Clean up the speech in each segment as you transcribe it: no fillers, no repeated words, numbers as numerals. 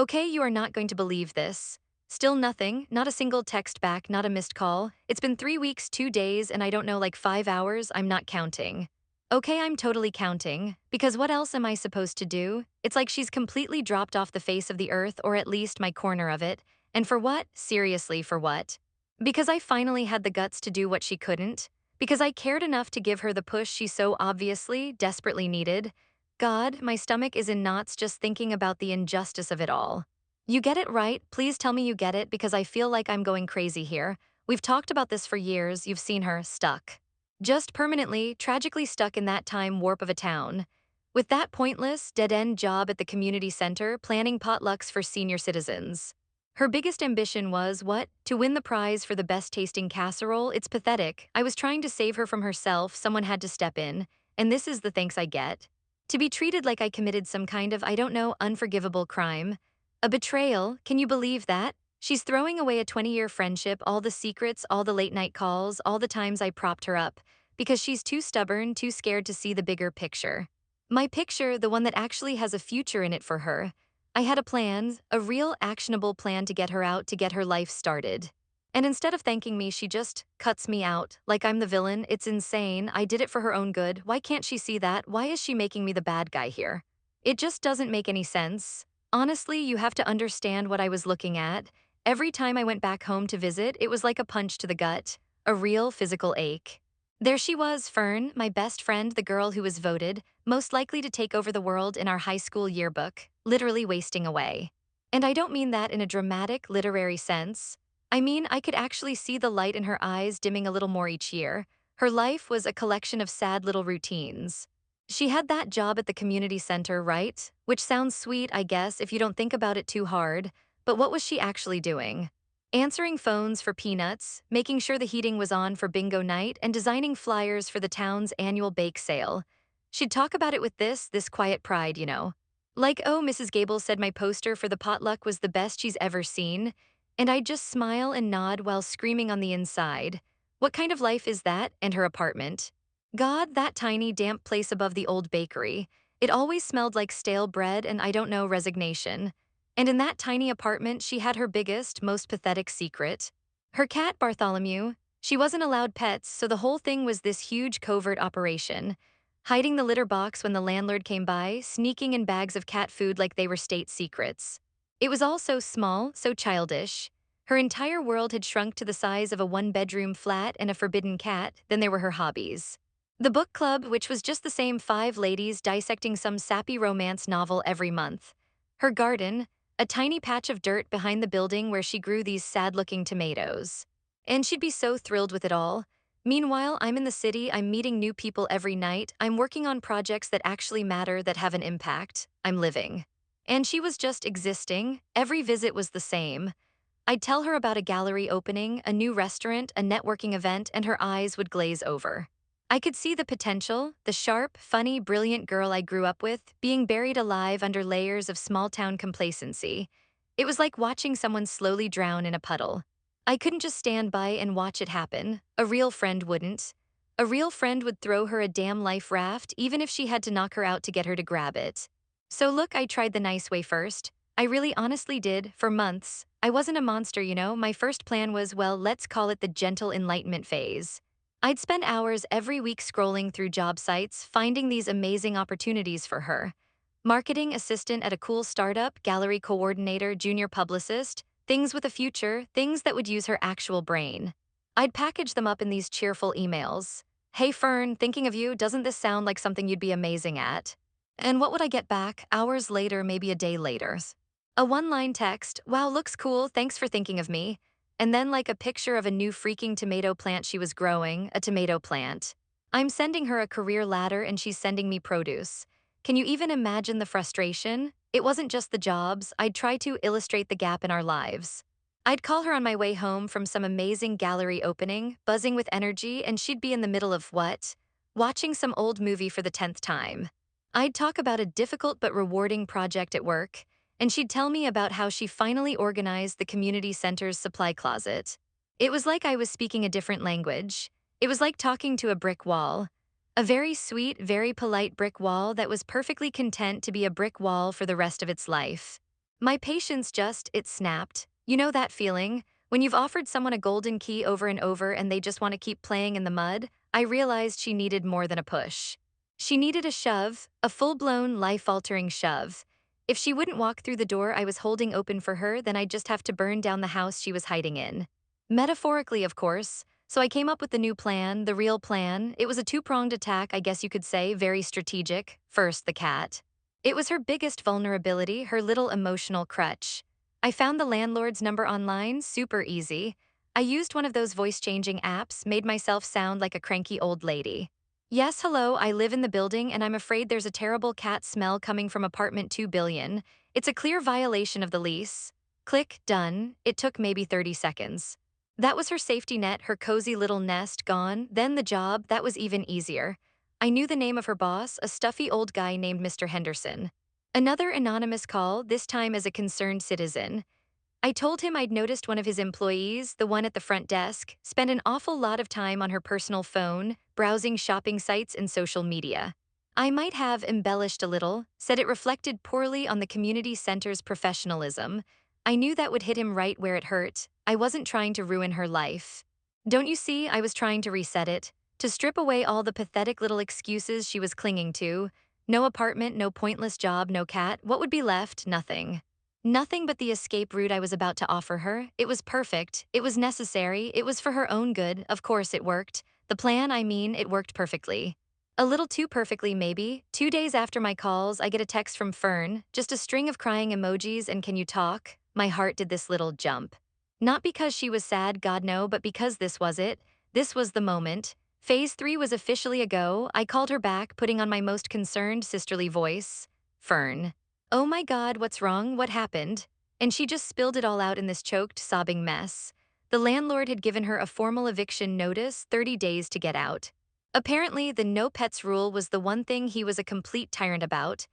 Okay, you are not going to believe this. Still nothing, not a single text back, not a missed call. It's been 3 weeks, 2 days, and I don't know, like 5 hours. I'm not counting. Okay, I'm totally counting. Because what else am I supposed to do? It's like she's completely dropped off the face of the earth, or at least my corner of it. And for what? Seriously, for what? Because I finally had the guts to do what she couldn't. Because I cared enough to give her the push she so obviously, desperately needed. God, my stomach is in knots just thinking about the injustice of it all. You get it right? Please tell me you get it because I feel like I'm going crazy here. We've talked about this for years. You've seen her stuck. Just permanently, tragically stuck in that time warp of a town. With that pointless, dead end job at the community center, planning potlucks for senior citizens. Her biggest ambition was what? To win the prize for the best tasting casserole? It's pathetic. I was trying to save her from herself, someone had to step in. And this is the thanks I get. To be treated like I committed some kind of, I don't know, unforgivable crime. A betrayal, can you believe that? She's throwing away a 20-year friendship, all the secrets, all the late night calls, all the times I propped her up, because she's too stubborn, too scared to see the bigger picture. My picture, the one that actually has a future in it for her. I had a plan, a real actionable plan to get her out, to get her life started. And instead of thanking me, she just cuts me out, like I'm the villain. It's insane. I did it for her own good. Why can't she see that? Why is she making me the bad guy here? It just doesn't make any sense. Honestly, you have to understand what I was looking at. Every time I went back home to visit, it was like a punch to the gut, a real physical ache. There she was, Fern, my best friend, the girl who was voted most likely to take over the world in our high school yearbook, literally wasting away. And I don't mean that in a dramatic, literary sense. I mean, I could actually see the light in her eyes dimming a little more each year. Her life was a collection of sad little routines. She had that job at the community center, right? Which sounds sweet, I guess, if you don't think about it too hard. But what was she actually doing? Answering phones for peanuts, making sure the heating was on for bingo night, and designing flyers for the town's annual bake sale. She'd talk about it with this quiet pride, you know. Like, oh, Mrs. Gable said my poster for the potluck was the best she's ever seen. And I'd just smile and nod while screaming on the inside. What kind of life is that? And her apartment. God, that tiny, damp place above the old bakery. It always smelled like stale bread and I don't know, resignation. And in that tiny apartment, she had her biggest, most pathetic secret. Her cat, Bartholomew. She wasn't allowed pets, so the whole thing was this huge covert operation. Hiding the litter box when the landlord came by, sneaking in bags of cat food like they were state secrets. It was all so small, so childish. Her entire world had shrunk to the size of a one-bedroom flat and a forbidden cat. Then there were her hobbies. The book club, which was just the same five ladies dissecting some sappy romance novel every month. Her garden, a tiny patch of dirt behind the building where she grew these sad-looking tomatoes. And she'd be so thrilled with it all. Meanwhile, I'm in the city, I'm meeting new people every night, I'm working on projects that actually matter, that have an impact. I'm living. And she was just existing. Every visit was the same. I'd tell her about a gallery opening, a new restaurant, a networking event, and her eyes would glaze over. I could see the potential, the sharp, funny, brilliant girl I grew up with, being buried alive under layers of small-town complacency. It was like watching someone slowly drown in a puddle. I couldn't just stand by and watch it happen. A real friend wouldn't. A real friend would throw her a damn life raft, even if she had to knock her out to get her to grab it. So look, I tried the nice way first. I really honestly did, for months. I wasn't a monster, you know. My first plan was, well, let's call it the gentle enlightenment phase. I'd spend hours every week scrolling through job sites, finding these amazing opportunities for her. Marketing assistant at a cool startup, gallery coordinator, junior publicist, things with a future, things that would use her actual brain. I'd package them up in these cheerful emails. Hey Fern, thinking of you, doesn't this sound like something you'd be amazing at? And what would I get back, hours later, maybe a day later? A one-line text, wow, looks cool, thanks for thinking of me. And then like a picture of a new freaking tomato plant she was growing, a tomato plant. I'm sending her a career ladder and she's sending me produce. Can you even imagine the frustration? It wasn't just the jobs, I'd try to illustrate the gap in our lives. I'd call her on my way home from some amazing gallery opening, buzzing with energy, and she'd be in the middle of what? Watching some old movie for the 10th time. I'd talk about a difficult but rewarding project at work, and she'd tell me about how she finally organized the community center's supply closet. It was like I was speaking a different language. It was like talking to a brick wall. A very sweet, very polite brick wall that was perfectly content to be a brick wall for the rest of its life. My patience it snapped. You know that feeling? When you've offered someone a golden key over and over and they just want to keep playing in the mud? I realized she needed more than a push. She needed a shove, a full-blown, life-altering shove. If she wouldn't walk through the door I was holding open for her, then I'd just have to burn down the house she was hiding in. Metaphorically, of course. So I came up with the new plan, the real plan. It was a two-pronged attack, I guess you could say, very strategic. First, the cat. It was her biggest vulnerability, her little emotional crutch. I found the landlord's number online, super easy. I used one of those voice-changing apps, made myself sound like a cranky old lady. Yes, hello, I live in the building and I'm afraid there's a terrible cat smell coming from apartment 2 billion. It's a clear violation of the lease. Click, done. It took maybe 30 seconds. That was her safety net, her cozy little nest gone. Then the job, that was even easier. I knew the name of her boss, a stuffy old guy named Mr. Henderson. Another anonymous call, this time as a concerned citizen. I told him I'd noticed one of his employees, the one at the front desk, spent an awful lot of time on her personal phone, browsing shopping sites and social media. I might have embellished a little, said it reflected poorly on the community center's professionalism. I knew that would hit him right where it hurt. I wasn't trying to ruin her life. Don't you see, I was trying to reset it, to strip away all the pathetic little excuses she was clinging to. No apartment, no pointless job, no cat. What would be left? Nothing. Nothing but the escape route I was about to offer her. It was perfect. It was necessary. It was for her own good. Of course it worked. The plan, it worked perfectly. A little too perfectly, maybe. 2 days after my calls, I get a text from Fern, just a string of crying emojis and can you talk? My heart did this little jump. Not because she was sad, God no, but because this was it. This was the moment. Phase 3 was officially a go. I called her back, putting on my most concerned sisterly voice. Fern. Oh my God, what's wrong? What happened? And she just spilled it all out in this choked, sobbing mess. The landlord had given her a formal eviction notice, 30 days to get out. Apparently, the no pets rule was the one thing he was a complete tyrant about.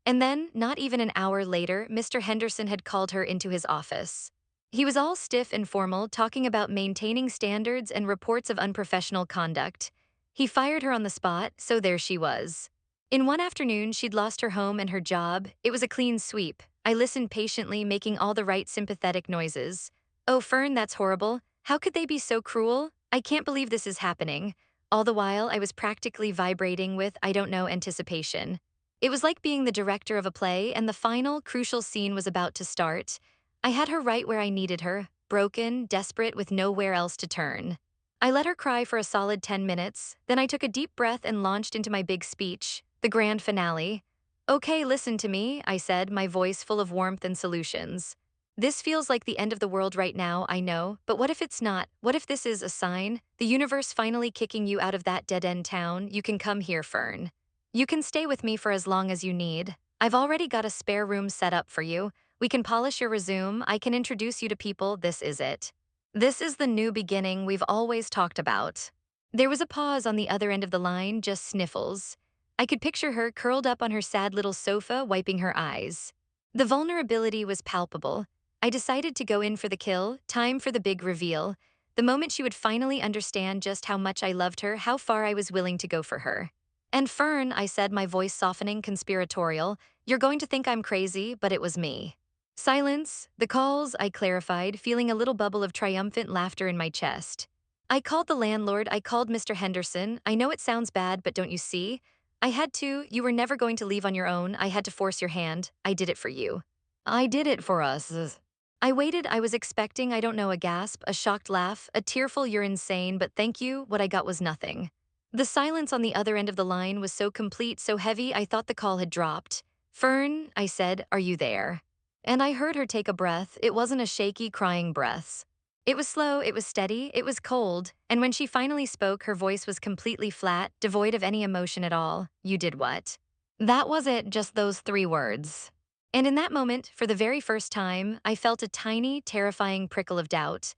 And then, not even an hour later, Mr. Henderson had called her into his office. He was all stiff and formal, talking about maintaining standards and reports of unprofessional conduct. He fired her on the spot, so there she was. In one afternoon, she'd lost her home and her job. It was a clean sweep. I listened patiently, making all the right sympathetic noises. Oh, Fern, that's horrible. How could they be so cruel? I can't believe this is happening. All the while, I was practically vibrating with, I don't know, anticipation. It was like being the director of a play, and the final, crucial scene was about to start. I had her right where I needed her, broken, desperate, with nowhere else to turn. I let her cry for a solid 10 minutes, then I took a deep breath and launched into my big speech, the grand finale. Okay, listen to me, I said, my voice full of warmth and solutions. This feels like the end of the world right now, I know, but what if it's not? What if this is a sign? The universe finally kicking you out of that dead-end town? You can come here, Fern. You can stay with me for as long as you need. I've already got a spare room set up for you. We can polish your resume, I can introduce you to people, this is it. This is the new beginning we've always talked about. There was a pause on the other end of the line, just sniffles. I could picture her curled up on her sad little sofa, wiping her eyes. The vulnerability was palpable. I decided to go in for the kill, time for the big reveal. The moment she would finally understand just how much I loved her, how far I was willing to go for her. And Fern, I said, my voice softening, conspiratorial, you're going to think I'm crazy, but it was me. Silence, the calls, I clarified, feeling a little bubble of triumphant laughter in my chest. I called the landlord, I called Mr. Henderson. I know it sounds bad, but don't you see? I had to, you were never going to leave on your own. I had to force your hand. I did it for you. I did it for us. I waited, I was expecting, I don't know, a gasp, a shocked laugh, a tearful you're insane, but thank you, what I got was nothing. The silence on the other end of the line was so complete, so heavy, I thought the call had dropped. Fern, I said, are you there? And I heard her take a breath. It wasn't a shaky, crying breath. It was slow, it was steady, it was cold, and when she finally spoke, her voice was completely flat, devoid of any emotion at all. You did what? That was it, just those 3 words. And in that moment, for the very first time, I felt a tiny, terrifying prickle of doubt.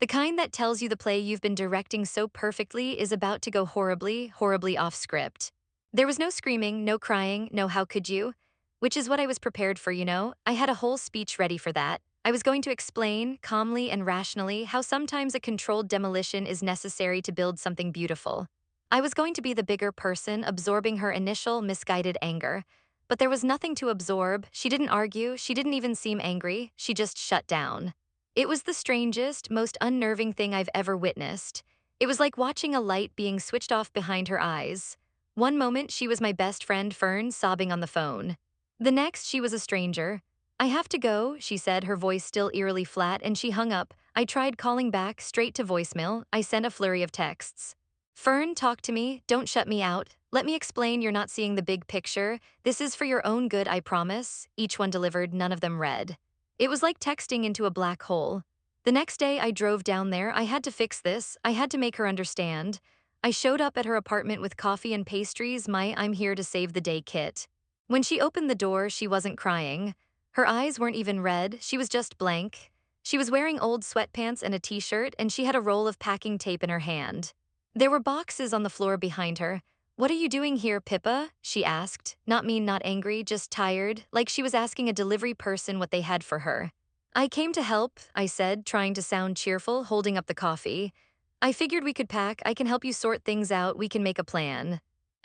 The kind that tells you the play you've been directing so perfectly is about to go horribly, horribly off script. There was no screaming, no crying, no how could you? Which is what I was prepared for, you know? I had a whole speech ready for that. I was going to explain, calmly and rationally, how sometimes a controlled demolition is necessary to build something beautiful. I was going to be the bigger person, absorbing her initial, misguided anger. But there was nothing to absorb. She didn't argue, she didn't even seem angry, she just shut down. It was the strangest, most unnerving thing I've ever witnessed. It was like watching a light being switched off behind her eyes. One moment, she was my best friend Fern sobbing on the phone. The next, she was a stranger. I have to go, she said, her voice still eerily flat, and she hung up. I tried calling back, straight to voicemail. I sent a flurry of texts. Fern, talk to me, don't shut me out. Let me explain, you're not seeing the big picture. This is for your own good, I promise. Each one delivered, none of them read. It was like texting into a black hole. The next day I drove down there. I had to fix this. I had to make her understand. I showed up at her apartment with coffee and pastries, my I'm here to save the day kit. When she opened the door, she wasn't crying. Her eyes weren't even red, she was just blank. She was wearing old sweatpants and a t-shirt, and she had a roll of packing tape in her hand. There were boxes on the floor behind her. What are you doing here, Pippa? She asked. Not mean, not angry, just tired, like she was asking a delivery person what they had for her. I came to help, I said, trying to sound cheerful, holding up the coffee. I figured we could pack, I can help you sort things out, we can make a plan.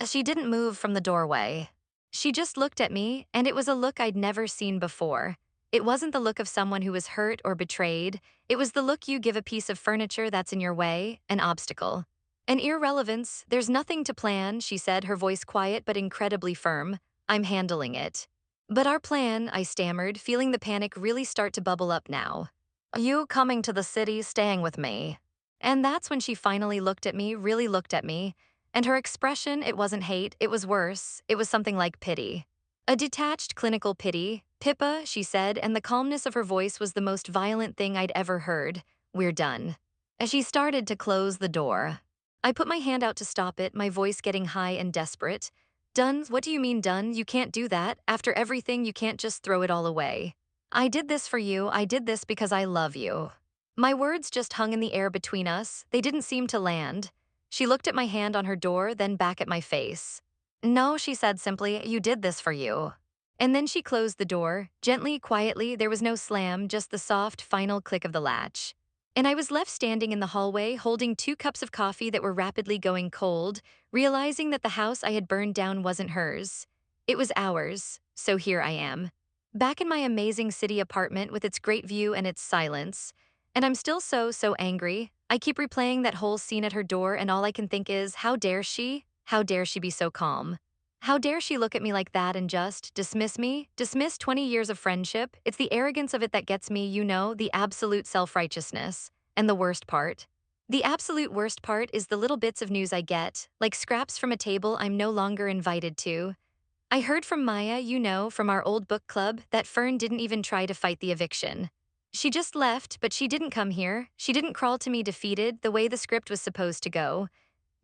She didn't move from the doorway. She just looked at me, and it was a look I'd never seen before. It wasn't the look of someone who was hurt or betrayed. It was the look you give a piece of furniture that's in your way, an obstacle. An irrelevance, there's nothing to plan, she said, her voice quiet but incredibly firm. I'm handling it. But our plan, I stammered, feeling the panic really start to bubble up now. Are you coming to the city, staying with me? And that's when she finally looked at me, really looked at me. And her expression, it wasn't hate, it was worse. It was something like pity. A detached, clinical pity. Pippa, she said, and the calmness of her voice was the most violent thing I'd ever heard. We're done. As she started to close the door, I put my hand out to stop it, my voice getting high and desperate. Done? What do you mean done? You can't do that. After everything, you can't just throw it all away. I did this for you. I did this because I love you. My words just hung in the air between us. They didn't seem to land. She looked at my hand on her door, then back at my face. No, she said simply, you did this for you. And then she closed the door, gently, quietly. There was no slam, just the soft, final click of the latch. And I was left standing in the hallway, holding 2 cups of coffee that were rapidly going cold, realizing that the house I had burned down wasn't hers. It was ours, so here I am. Back in my amazing city apartment with its great view and its silence. And I'm still so angry. I keep replaying that whole scene at her door, and all I can think is, how dare she? How dare she be so calm? How dare she look at me like that and just dismiss me? Dismiss 20 years of friendship? It's the arrogance of it that gets me, you know, the absolute self-righteousness. And the worst part? The absolute worst part is the little bits of news I get, like scraps from a table I'm no longer invited to. I heard from Maya, you know, from our old book club, that Fern didn't even try to fight the eviction. She just left, but she didn't come here. She didn't crawl to me defeated the way the script was supposed to go.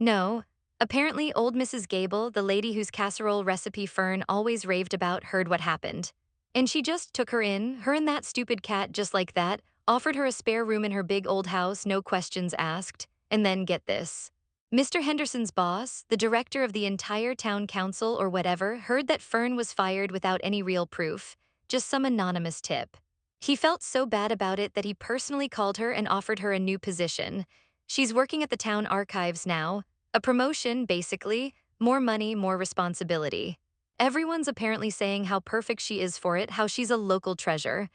No. Apparently, old Mrs. Gable, the lady whose casserole recipe Fern always raved about, heard what happened. And she just took her in, her and that stupid cat just like that, offered her a spare room in her big old house, no questions asked. And then get this. Mr. Henderson's boss, the director of the entire town council or whatever, heard that Fern was fired without any real proof, just some anonymous tip. He felt so bad about it that he personally called her and offered her a new position. She's working at the town archives now. A promotion, basically. More money, more responsibility. Everyone's apparently saying how perfect she is for it, how she's a local treasure.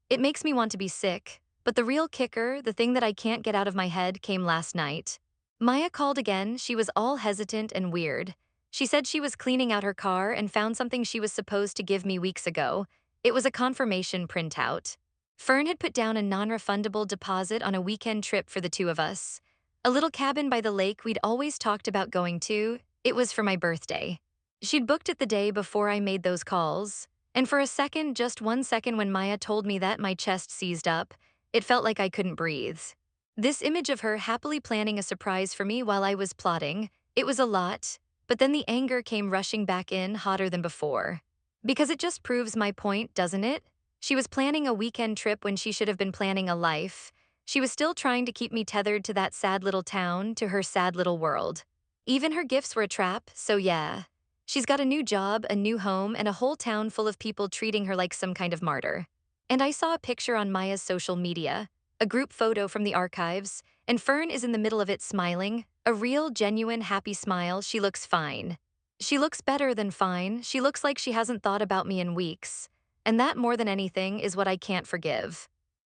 It makes me want to be sick. But the real kicker, the thing that I can't get out of my head, came last night. Maya called again. She was all hesitant and weird. She said she was cleaning out her car and found something she was supposed to give me weeks ago. It was a confirmation printout. Fern had put down a non-refundable deposit on a weekend trip for the two of us. A little cabin by the lake we'd always talked about going to. It was for my birthday. She'd booked it the day before I made those calls. And for a second, just 1 second, when Maya told me that, my chest seized up. It felt like I couldn't breathe. This image of her happily planning a surprise for me while I was plotting, it was a lot. But then the anger came rushing back in, hotter than before. Because it just proves my point, doesn't it? She was planning a weekend trip when she should have been planning a life. She was still trying to keep me tethered to that sad little town, to her sad little world. Even her gifts were a trap, so yeah. She's got a new job, a new home, and a whole town full of people treating her like some kind of martyr. And I saw a picture on Maya's social media, a group photo from the archives, and Fern is in the middle of it smiling, a real, genuine, happy smile. She looks fine. She looks better than fine. She looks like she hasn't thought about me in weeks. And that, more than anything, is what I can't forgive.